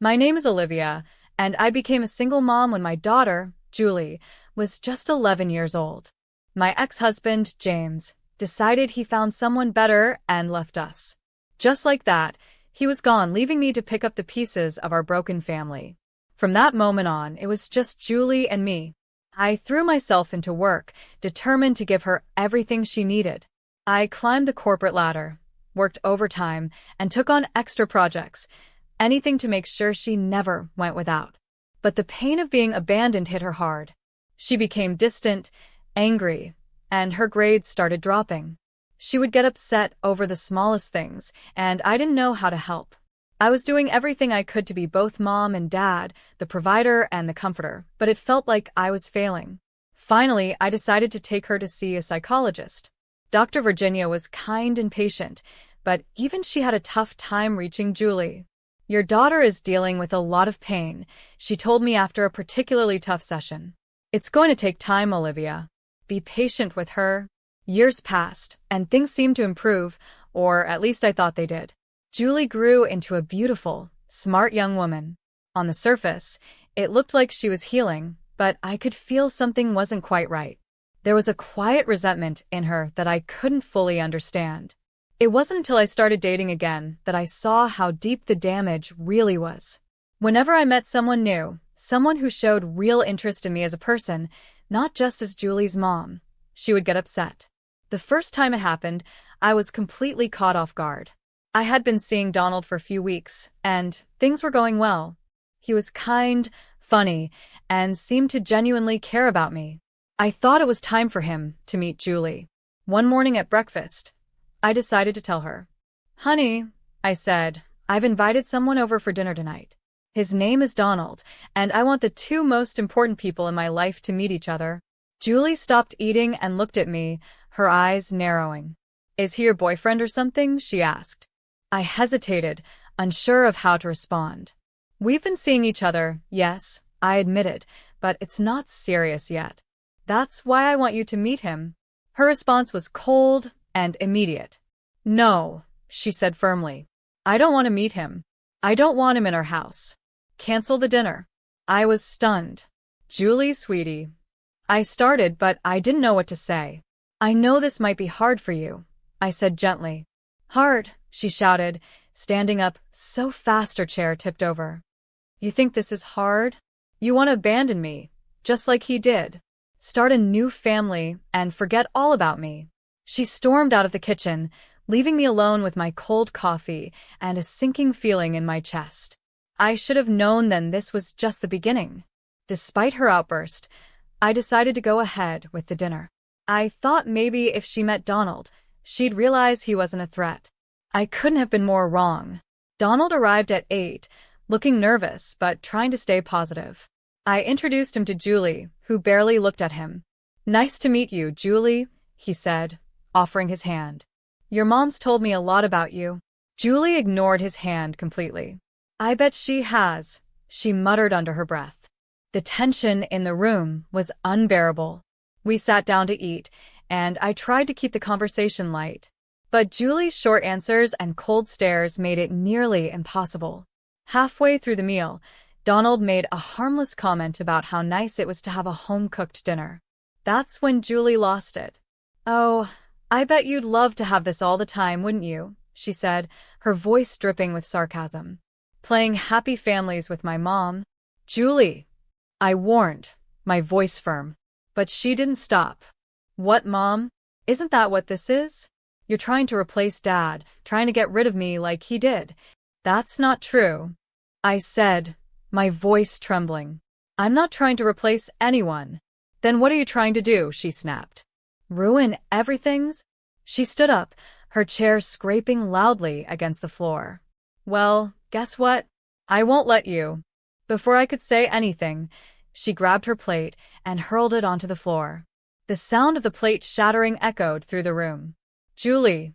My name is Olivia, and I became a single mom when my daughter, Julie, was just 11 years old. My ex-husband, James, decided he found someone better and left us. Just like that, he was gone, leaving me to pick up the pieces of our broken family. From that moment on, it was just Julie and me. I threw myself into work, determined to give her everything she needed. I climbed the corporate ladder, worked overtime, and took on extra projects, anything to make sure she never went without. But the pain of being abandoned hit her hard. She became distant, angry, and her grades started dropping. She would get upset over the smallest things, and I didn't know how to help. I was doing everything I could to be both mom and dad, the provider and the comforter, but it felt like I was failing. Finally, I decided to take her to see a psychologist. Dr. Virginia was kind and patient, but even she had a tough time reaching Julie. "Your daughter is dealing with a lot of pain," she told me after a particularly tough session. "It's going to take time, Olivia. Be patient with her." Years passed, and things seemed to improve, or at least I thought they did. Julie grew into a beautiful, smart young woman. On the surface, it looked like she was healing, but I could feel something wasn't quite right. There was a quiet resentment in her that I couldn't fully understand. It wasn't until I started dating again that I saw how deep the damage really was. Whenever I met someone new, someone who showed real interest in me as a person, not just as Julie's mom, she would get upset. The first time it happened, I was completely caught off guard. I had been seeing Donald for a few weeks, and things were going well. He was kind, funny, and seemed to genuinely care about me. I thought it was time for him to meet Julie. One morning at breakfast, I decided to tell her. "Honey," I said, "I've invited someone over for dinner tonight. His name is Donald, and I want the two most important people in my life to meet each other." Julie stopped eating and looked at me, her eyes narrowing. "Is he your boyfriend or something?" she asked. I hesitated, unsure of how to respond. "We've been seeing each other, yes," I admitted, "but it's not serious yet. That's why I want you to meet him." Her response was cold and immediate. "No," she said firmly. "I don't want to meet him. I don't want him in our house. Cancel the dinner." I was stunned. "Julie, sweetie," I started, but I didn't know what to say. "I know this might be hard for you," I said gently. "Hard," she shouted, standing up so fast her chair tipped over. "You think this is hard? You want to abandon me, just like he did. Start a new family and forget all about me." She stormed out of the kitchen, leaving me alone with my cold coffee and a sinking feeling in my chest. I should have known then this was just the beginning. Despite her outburst, I decided to go ahead with the dinner. I thought maybe if she met Donald, she'd realize he wasn't a threat. I couldn't have been more wrong. Donald arrived at 8, looking nervous but trying to stay positive. I introduced him to Julie, who barely looked at him. "Nice to meet you, Julie," he said, offering his hand. "Your mom's told me a lot about you." Julie ignored his hand completely. "I bet she has," she muttered under her breath. The tension in the room was unbearable. We sat down to eat, and I tried to keep the conversation light. But Julie's short answers and cold stares made it nearly impossible. Halfway through the meal, Donald made a harmless comment about how nice it was to have a home-cooked dinner. That's when Julie lost it. "Oh, I bet you'd love to have this all the time, wouldn't you?" she said, her voice dripping with sarcasm. "Playing happy families with my mom." "Julie," I warned, my voice firm. But she didn't stop. "What, Mom? Isn't that what this is? You're trying to replace Dad, trying to get rid of me like he did." "That's not true," I said, my voice trembling. "I'm not trying to replace anyone." "Then what are you trying to do?" she snapped. "Ruin everything?" She stood up, her chair scraping loudly against the floor. "Well, guess what? I won't let you." Before I could say anything, she grabbed her plate and hurled it onto the floor. The sound of the plate shattering echoed through the room. "Julie,"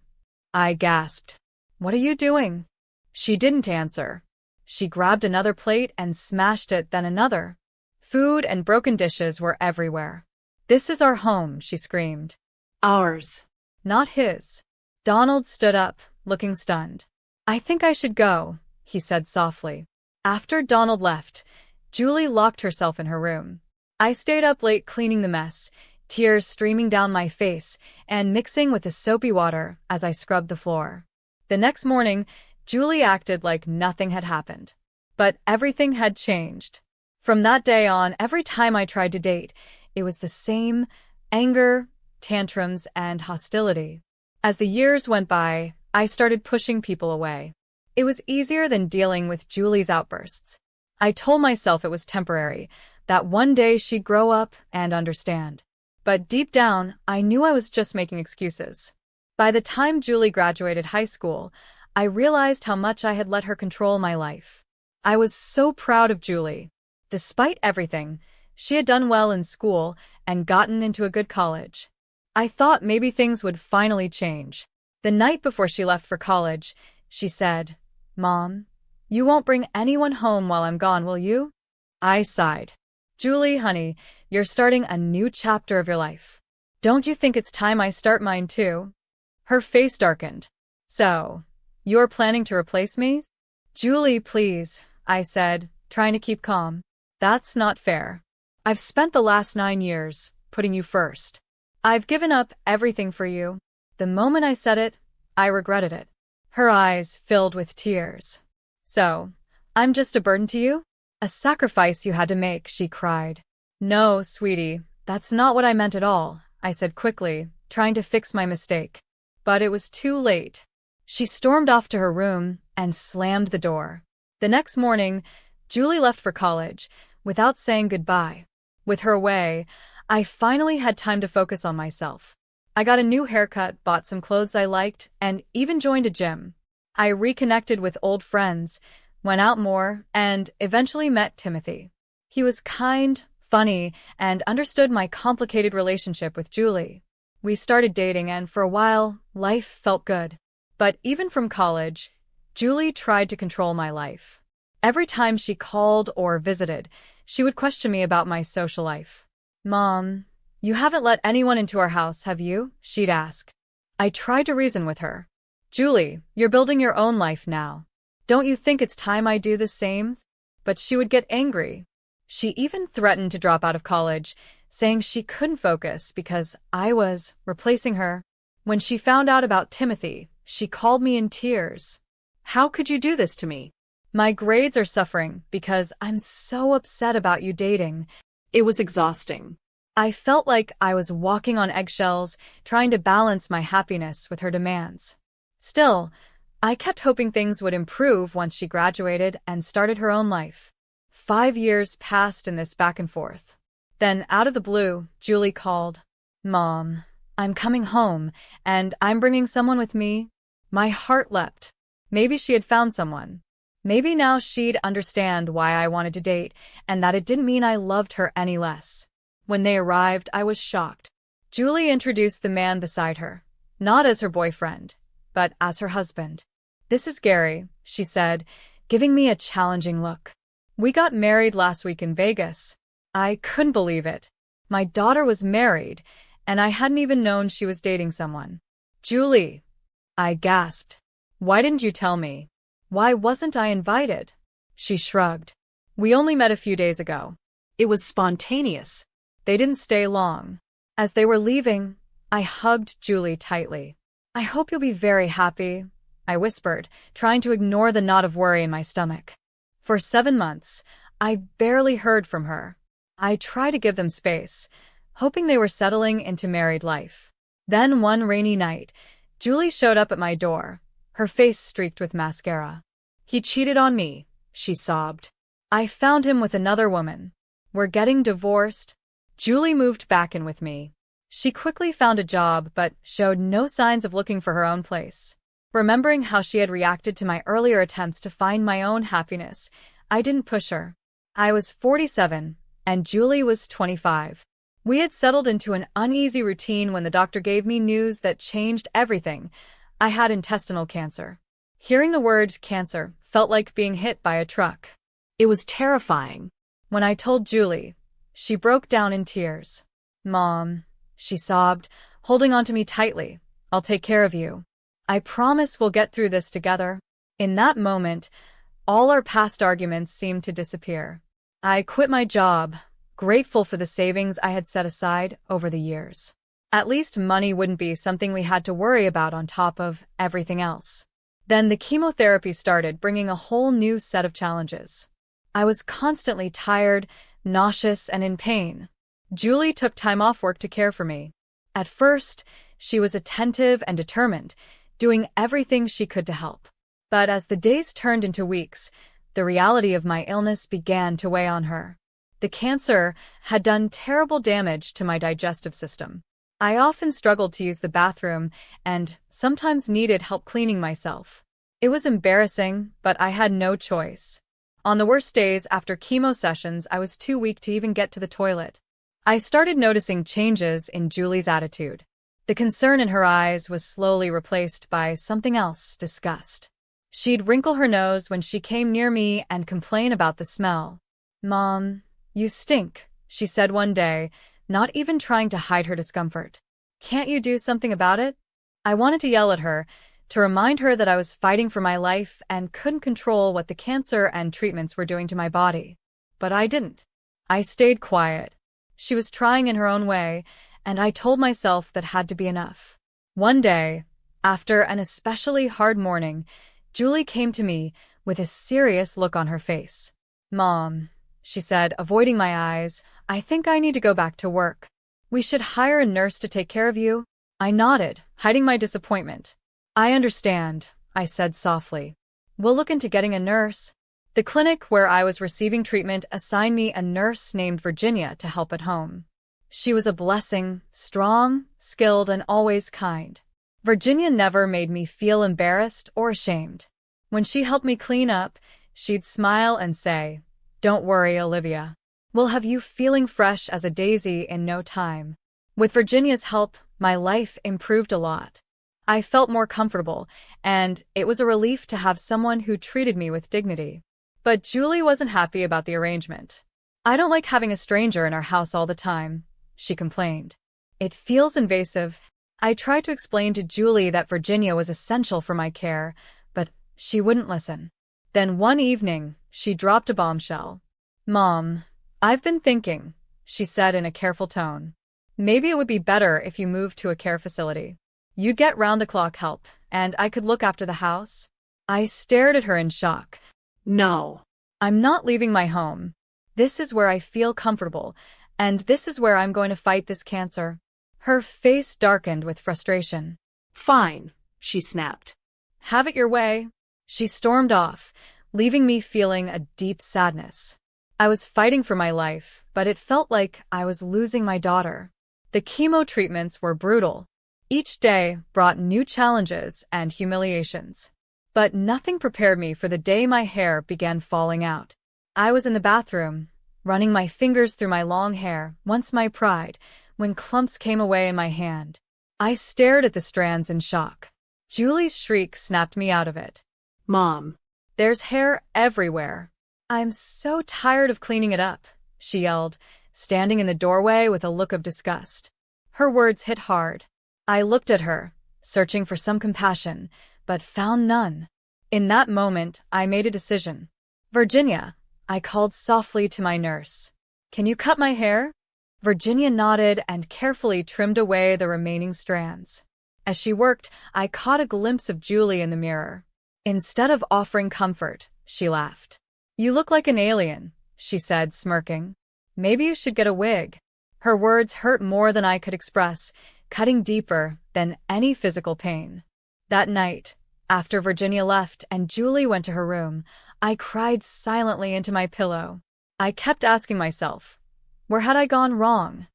I gasped. "What are you doing?" She didn't answer. She grabbed another plate and smashed it, then another. Food and broken dishes were everywhere. "This is our home," she screamed. "Ours, not his." Donald stood up, looking stunned. "I think I should go," he said softly. After Donald left, Julie locked herself in her room. I stayed up late cleaning the mess, tears streaming down my face and mixing with the soapy water as I scrubbed the floor. The next morning, Julie acted like nothing had happened. But everything had changed. From that day on, every time I tried to date, it was the same anger, tantrums, and hostility. As the years went by, I started pushing people away. It was easier than dealing with Julie's outbursts. I told myself it was temporary, that one day she'd grow up and understand. But deep down, I knew I was just making excuses. By the time Julie graduated high school, I realized how much I had let her control my life. I was so proud of Julie. Despite everything, she had done well in school and gotten into a good college. I thought maybe things would finally change. The night before she left for college, she said, "Mom, you won't bring anyone home while I'm gone, will you?" I sighed. "Julie, honey, you're starting a new chapter of your life. Don't you think it's time I start mine too?" Her face darkened. "So, you're planning to replace me?" "Julie, please," I said, trying to keep calm. "That's not fair. I've spent the last 9 years putting you first. I've given up everything for you." The moment I said it, I regretted it. Her eyes filled with tears. "So, I'm just a burden to you? A sacrifice you had to make," she cried. "No, sweetie, that's not what I meant at all," I said quickly, trying to fix my mistake. But it was too late. She stormed off to her room and slammed the door. The next morning, Julie left for college, without saying goodbye. With her away, I finally had time to focus on myself. I got a new haircut, bought some clothes I liked, and even joined a gym. I reconnected with old friends, went out more, and eventually met Timothy. He was kind, funny, and understood my complicated relationship with Julie. We started dating, and for a while, life felt good. But even from college, Julie tried to control my life. Every time she called or visited, she would question me about my social life. "Mom, you haven't let anyone into our house, have you?" she'd ask. I tried to reason with her. "Julie, you're building your own life now. Don't you think it's time I do the same?" But she would get angry. She even threatened to drop out of college, saying she couldn't focus because I was replacing her. When she found out about Timothy, she called me in tears. "How could you do this to me? My grades are suffering because I'm so upset about you dating." It was exhausting. I felt like I was walking on eggshells, trying to balance my happiness with her demands. Still, I kept hoping things would improve once she graduated and started her own life. 5 years passed in this back and forth. Then, out of the blue, Julie called. "Mom, I'm coming home, and I'm bringing someone with me." My heart leapt. Maybe she had found someone. Maybe now she'd understand why I wanted to date, and that it didn't mean I loved her any less. When they arrived, I was shocked. Julie introduced the man beside her, not as her boyfriend, but as her husband. "This is Gary," she said, giving me a challenging look. "We got married last week in Vegas." I couldn't believe it. My daughter was married, and I hadn't even known she was dating someone. "Julie," I gasped. "Why didn't you tell me? Why wasn't I invited?" She shrugged. "We only met a few days ago. It was spontaneous." They didn't stay long. As they were leaving, I hugged Julie tightly. "I hope you'll be very happy," I whispered, trying to ignore the knot of worry in my stomach. For 7 months, I barely heard from her. I tried to give them space, hoping they were settling into married life. Then one rainy night, Julie showed up at my door, her face streaked with mascara. "He cheated on me," she sobbed. "I found him with another woman. We're getting divorced." Julie moved back in with me. She quickly found a job but showed no signs of looking for her own place. Remembering how she had reacted to my earlier attempts to find my own happiness, I didn't push her. I was 47, and Julie was 25. We had settled into an uneasy routine when the doctor gave me news that changed everything. I had intestinal cancer. Hearing the word cancer felt like being hit by a truck. It was terrifying. When I told Julie, she broke down in tears. "Mom," she sobbed, holding onto me tightly, "I'll take care of you. I promise we'll get through this together." In that moment, All our past arguments seemed to disappear. I quit my job, grateful for the savings I had set aside over the years. At least money wouldn't be something we had to worry about on top of everything else. Then the chemotherapy started, bringing a whole new set of challenges. I was constantly tired, nauseous, and in pain. Julie took time off work to care for me. At first, she was attentive and determined, doing everything she could to help. But as the days turned into weeks, the reality of my illness began to weigh on her. The cancer had done terrible damage to my digestive system. I often struggled to use the bathroom and sometimes needed help cleaning myself. It was embarrassing, but I had no choice. On the worst days after chemo sessions, I was too weak to even get to the toilet. I started noticing changes in Julie's attitude. The concern in her eyes was slowly replaced by something else: disgust. She'd wrinkle her nose when she came near me and complain about the smell. "Mom, you stink," she said one day, not even trying to hide her discomfort. "Can't you do something about it?" I wanted to yell at her, to remind her that I was fighting for my life and couldn't control what the cancer and treatments were doing to my body. But I didn't. I stayed quiet. She was trying in her own way, and I told myself that had to be enough. One day, after an especially hard morning, Julie came to me with a serious look on her face. "Mom," she said, avoiding my eyes, "I think I need to go back to work. We should hire a nurse to take care of you." I nodded, hiding my disappointment. "I understand," I said softly. "We'll look into getting a nurse." The clinic where I was receiving treatment assigned me a nurse named Virginia to help at home. She was a blessing, strong, skilled, and always kind. Virginia never made me feel embarrassed or ashamed. When she helped me clean up, she'd smile and say, "Don't worry, Olivia. We'll have you feeling fresh as a daisy in no time." With Virginia's help, my life improved a lot. I felt more comfortable, and it was a relief to have someone who treated me with dignity. But Julie wasn't happy about the arrangement. "I don't like having a stranger in our house all the time," she complained. "It feels invasive." I tried to explain to Julie that Virginia was essential for my care, but she wouldn't listen. Then one evening, she dropped a bombshell. "Mom, I've been thinking," she said in a careful tone. "Maybe it would be better if you moved to a care facility. You'd get round-the-clock help, and I could look after the house." I stared at her in shock. "No. I'm not leaving my home. This is where I feel comfortable, and this is where I'm going to fight this cancer." Her face darkened with frustration. "Fine," she snapped. "Have it your way." She stormed off, leaving me feeling a deep sadness. I was fighting for my life, but it felt like I was losing my daughter. The chemo treatments were brutal. Each day brought new challenges and humiliations. But nothing prepared me for the day my hair began falling out. I was in the bathroom, running my fingers through my long hair, once my pride, when clumps came away in my hand. I stared at the strands in shock. Julie's shriek snapped me out of it. "Mom, there's hair everywhere." "I'm so tired of cleaning it up," she yelled, standing in the doorway with a look of disgust. Her words hit hard. I looked at her, searching for some compassion, but found none. In that moment, I made a decision. "Virginia," I called softly to my nurse. "Can you cut my hair?" Virginia nodded and carefully trimmed away the remaining strands. As she worked, I caught a glimpse of Julie in the mirror. Instead of offering comfort, she laughed. "You look like an alien," she said, smirking. "Maybe you should get a wig." Her words hurt more than I could express, cutting deeper than any physical pain. That night, after Virginia left and Julie went to her room, I cried silently into my pillow. I kept asking myself, where had I gone wrong?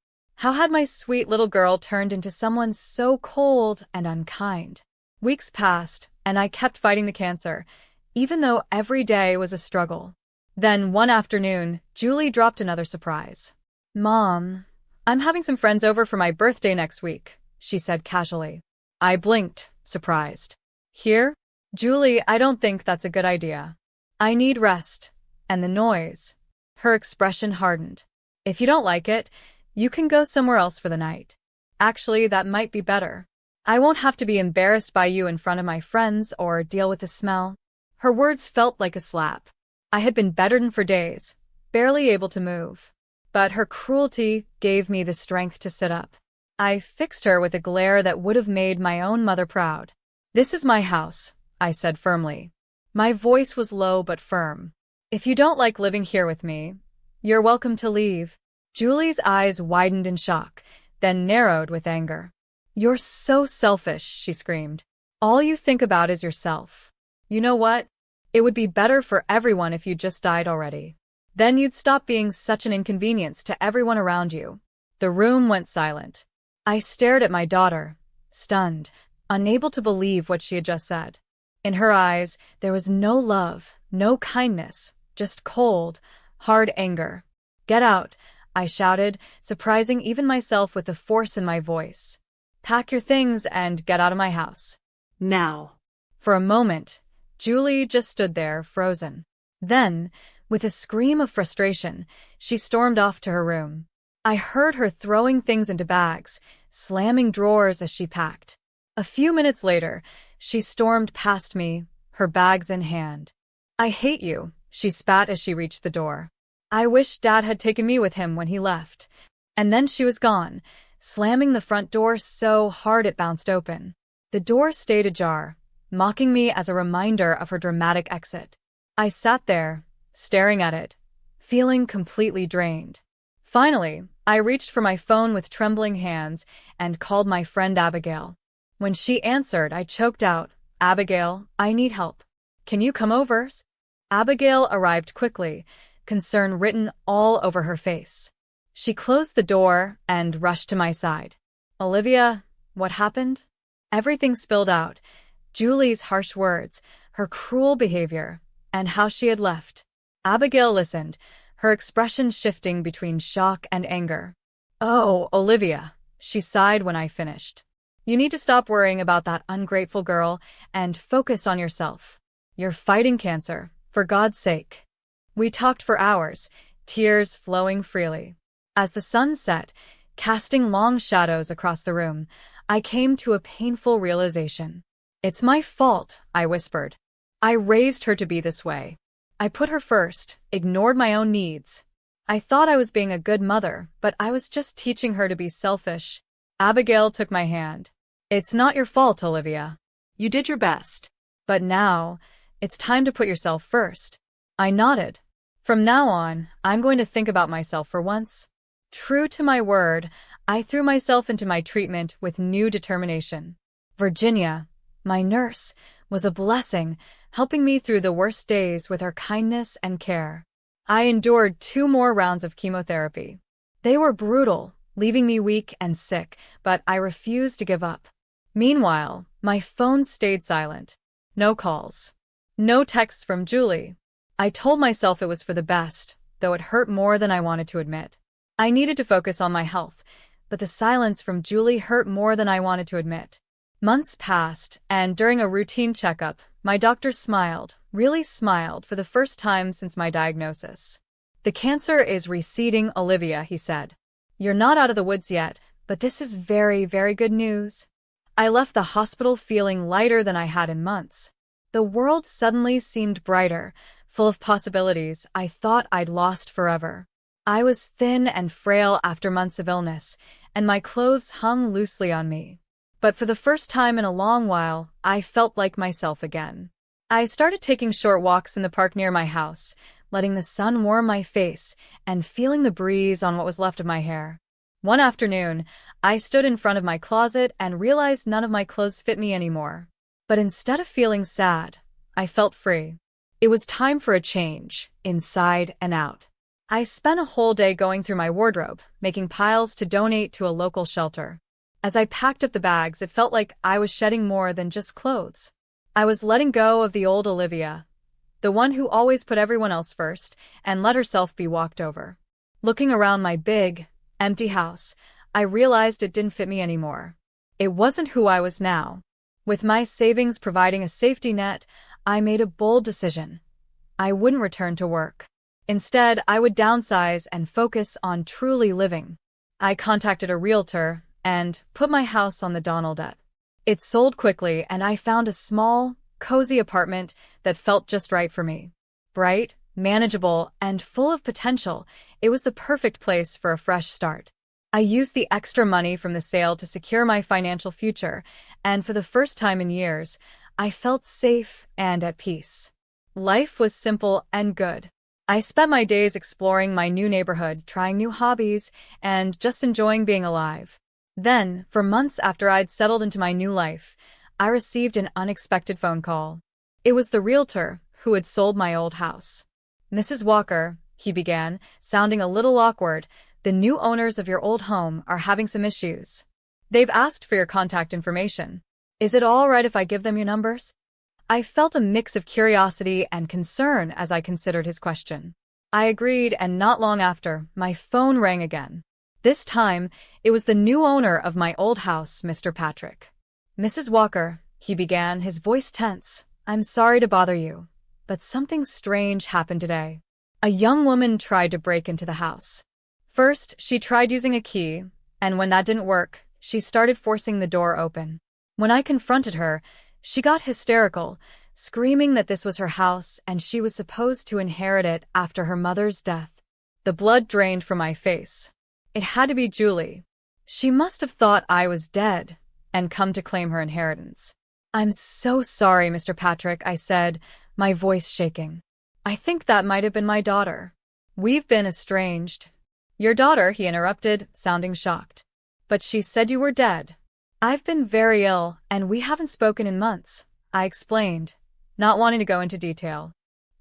How had my sweet little girl turned into someone so cold and unkind? Weeks passed, and I kept fighting the cancer, even though every day was a struggle. Then one afternoon, Julie dropped another surprise. "Mom, I'm having some friends over for my birthday next week," she said casually. I blinked, surprised. "Here?" "Julie, I don't think that's a good idea. I need rest. And the noise." Her expression hardened. "If you don't like it, you can go somewhere else for the night. Actually, that might be better. I won't have to be embarrassed by you in front of my friends or deal with the smell." Her words felt like a slap. I had been bedridden for days, barely able to move. But her cruelty gave me the strength to sit up. I fixed her with a glare that would have made my own mother proud. "This is my house," I said firmly. My voice was low but firm. "If you don't like living here with me, you're welcome to leave." Julie's eyes widened in shock, then narrowed with anger. "You're so selfish," she screamed. "All you think about is yourself. You know what? It would be better for everyone if you just died already. Then you'd stop being such an inconvenience to everyone around you." The room went silent. I stared at my daughter, stunned, unable to believe what she had just said. In her eyes, there was no love, no kindness, just cold, hard anger. "Get out," I shouted, surprising even myself with the force in my voice. "Pack your things and get out of my house. Now." For a moment, Julie just stood there, frozen. Then, with a scream of frustration, she stormed off to her room. I heard her throwing things into bags, slamming drawers as she packed. A few minutes later, she stormed past me, her bags in hand. "I hate you," she spat as she reached the door. "I wish Dad had taken me with him when he left." And then she was gone, slamming the front door so hard it bounced open. The door stayed ajar, mocking me as a reminder of her dramatic exit. I sat there, staring at it, feeling completely drained. Finally, I reached for my phone with trembling hands and called my friend Abigail. When she answered, I choked out, "Abigail, I need help. Can you come over?" Abigail arrived quickly, concern written all over her face. She closed the door and rushed to my side. "Olivia, what happened?" Everything spilled out. Julie's harsh words, her cruel behavior, and how she had left. Abigail listened, her expression shifting between shock and anger. "Oh, Olivia," she sighed when I finished. "You need to stop worrying about that ungrateful girl and focus on yourself. You're fighting cancer, for God's sake." We talked for hours, tears flowing freely. As the sun set, casting long shadows across the room, I came to a painful realization. "It's my fault," I whispered. "I raised her to be this way. I put her first, ignored my own needs. I thought I was being a good mother, but I was just teaching her to be selfish." Abigail took my hand. "It's not your fault, Olivia. You did your best. But now, it's time to put yourself first." I nodded. "From now on, I'm going to think about myself for once." True to my word, I threw myself into my treatment with new determination. Virginia, my nurse, was a blessing, helping me through the worst days with her kindness and care. I endured 2 more rounds of chemotherapy. They were brutal, leaving me weak and sick, but I refused to give up. Meanwhile, my phone stayed silent. No calls. No texts from Julie. I told myself it was for the best, though it hurt more than I wanted to admit. I needed to focus on my health, but the silence from Julie hurt more than I wanted to admit. Months passed, and during a routine checkup, my doctor smiled, really smiled, for the first time since my diagnosis. "The cancer is receding, Olivia," he said. "You're not out of the woods yet, but this is very, very good news." I left the hospital feeling lighter than I had in months. The world suddenly seemed brighter, full of possibilities I thought I'd lost forever. I was thin and frail after months of illness, and my clothes hung loosely on me. But for the first time in a long while, I felt like myself again. I started taking short walks in the park near my house, letting the sun warm my face and feeling the breeze on what was left of my hair. One afternoon, I stood in front of my closet and realized none of my clothes fit me anymore. But instead of feeling sad, I felt free. It was time for a change, inside and out. I spent a whole day going through my wardrobe, making piles to donate to a local shelter. As I packed up the bags, it felt like I was shedding more than just clothes. I was letting go of the old Olivia, the one who always put everyone else first and let herself be walked over. Looking around my big, empty house, I realized it didn't fit me anymore. It wasn't who I was now. With my savings providing a safety net, I made a bold decision. I wouldn't return to work. Instead, I would downsize and focus on truly living. I contacted a realtor and put my house on the Donald app. It sold quickly, and I found a small, cozy apartment that felt just right for me. Bright, manageable, and full of potential, it was the perfect place for a fresh start. I used the extra money from the sale to secure my financial future, and for the first time in years, I felt safe and at peace. Life was simple and good. I spent my days exploring my new neighborhood, trying new hobbies, and just enjoying being alive. Then, for months after I'd settled into my new life, I received an unexpected phone call. It was the realtor who had sold my old house. "Mrs. Walker," he began, sounding a little awkward, "the new owners of your old home are having some issues. They've asked for your contact information. Is it all right if I give them your numbers?" I felt a mix of curiosity and concern as I considered his question. I agreed, and not long after, my phone rang again. This time, it was the new owner of my old house, Mr. Patrick. "Mrs. Walker," he began, his voice tense, "I'm sorry to bother you, but something strange happened today. A young woman tried to break into the house. First, she tried using a key, and when that didn't work, she started forcing the door open. When I confronted her, she got hysterical, screaming that this was her house and she was supposed to inherit it after her mother's death. The blood drained from my face. It had to be Julie. She must have thought I was dead and come to claim her inheritance. "I'm so sorry, Mr. Patrick," I said, my voice shaking. "I think that might have been my daughter. We've been estranged." "Your daughter," he interrupted, sounding shocked. "But she said you were dead." "I've been very ill, and we haven't spoken in months," I explained, not wanting to go into detail.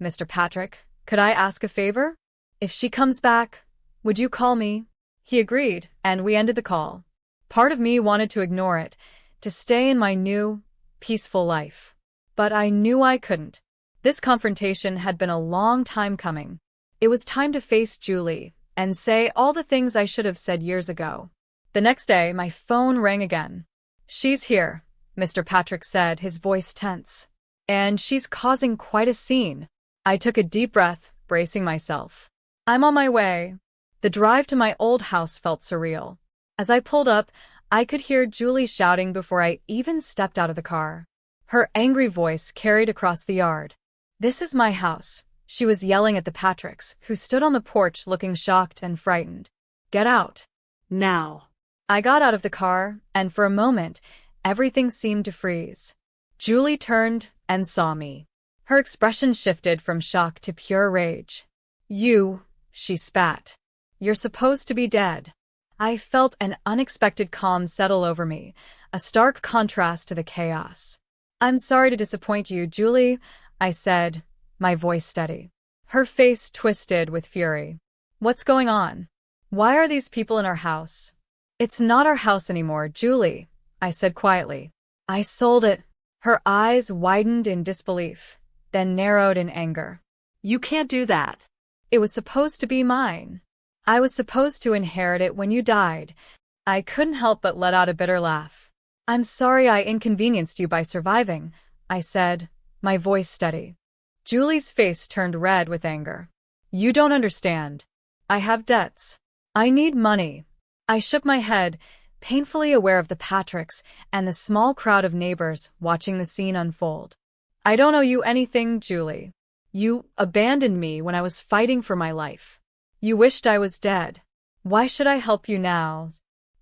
"Mr. Patrick, could I ask a favor? If she comes back, would you call me?" He agreed, and we ended the call. Part of me wanted to ignore it, to stay in my new, peaceful life. But I knew I couldn't. This confrontation had been a long time coming. It was time to face Julie and say all the things I should have said years ago. The next day, my phone rang again. "She's here," Mr. Patrick said, his voice tense. "And she's causing quite a scene." I took a deep breath, bracing myself. "I'm on my way." The drive to my old house felt surreal. As I pulled up, I could hear Julie shouting before I even stepped out of the car. Her angry voice carried across the yard. "This is my house," she was yelling at the Patricks, who stood on the porch looking shocked and frightened. "Get out. Now." I got out of the car, and for a moment, everything seemed to freeze. Julie turned and saw me. Her expression shifted from shock to pure rage. "You," she spat. "You're supposed to be dead." I felt an unexpected calm settle over me, a stark contrast to the chaos. "I'm sorry to disappoint you, Julie," I said, my voice steady. Her face twisted with fury. "What's going on? Why are these people in our house?" "It's not our house anymore, Julie," I said quietly. "I sold it." Her eyes widened in disbelief, then narrowed in anger. "You can't do that. It was supposed to be mine. I was supposed to inherit it when you died." I couldn't help but let out a bitter laugh. "I'm sorry I inconvenienced you by surviving," I said, my voice steady. Julie's face turned red with anger. "You don't understand. I have debts. I need money." I shook my head, painfully aware of the Patricks and the small crowd of neighbors watching the scene unfold. "I don't owe you anything, Julie. You abandoned me when I was fighting for my life. You wished I was dead. Why should I help you now?"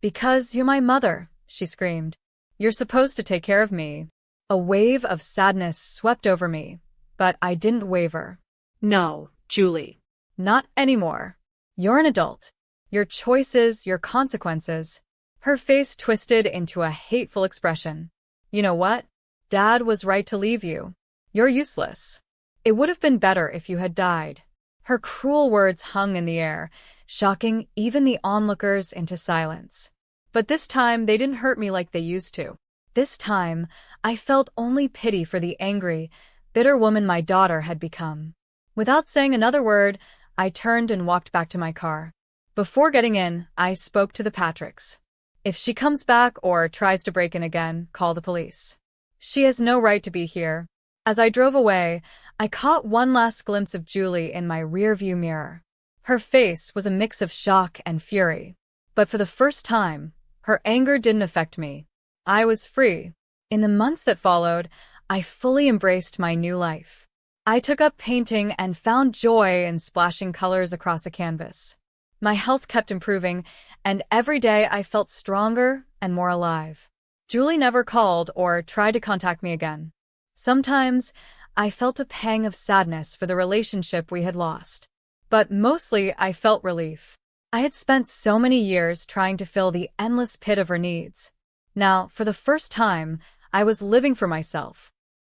"Because you're my mother," she screamed. "You're supposed to take care of me." A wave of sadness swept over me, but I didn't waver. "No, Julie. Not anymore. You're an adult. Your choices, your consequences." Her face twisted into a hateful expression. "You know what? Dad was right to leave you. You're useless. It would have been better if you had died." Her cruel words hung in the air, shocking even the onlookers into silence. But this time they didn't hurt me like they used to. This time, I felt only pity for the angry, bitter woman my daughter had become. Without saying another word, I turned and walked back to my car. Before getting in, I spoke to the Patricks. "If she comes back or tries to break in again, call the police. She has no right to be here." As I drove away, I caught one last glimpse of Julie in my rearview mirror. Her face was a mix of shock and fury. But for the first time, her anger didn't affect me. I was free. In the months that followed, I fully embraced my new life. I took up painting and found joy in splashing colors across a canvas. My health kept improving, and every day I felt stronger and more alive. Julie never called or tried to contact me again. Sometimes, I felt a pang of sadness for the relationship we had lost. But mostly, I felt relief. I had spent so many years trying to fill the endless pit of her needs. Now, for the first time, I was living for myself,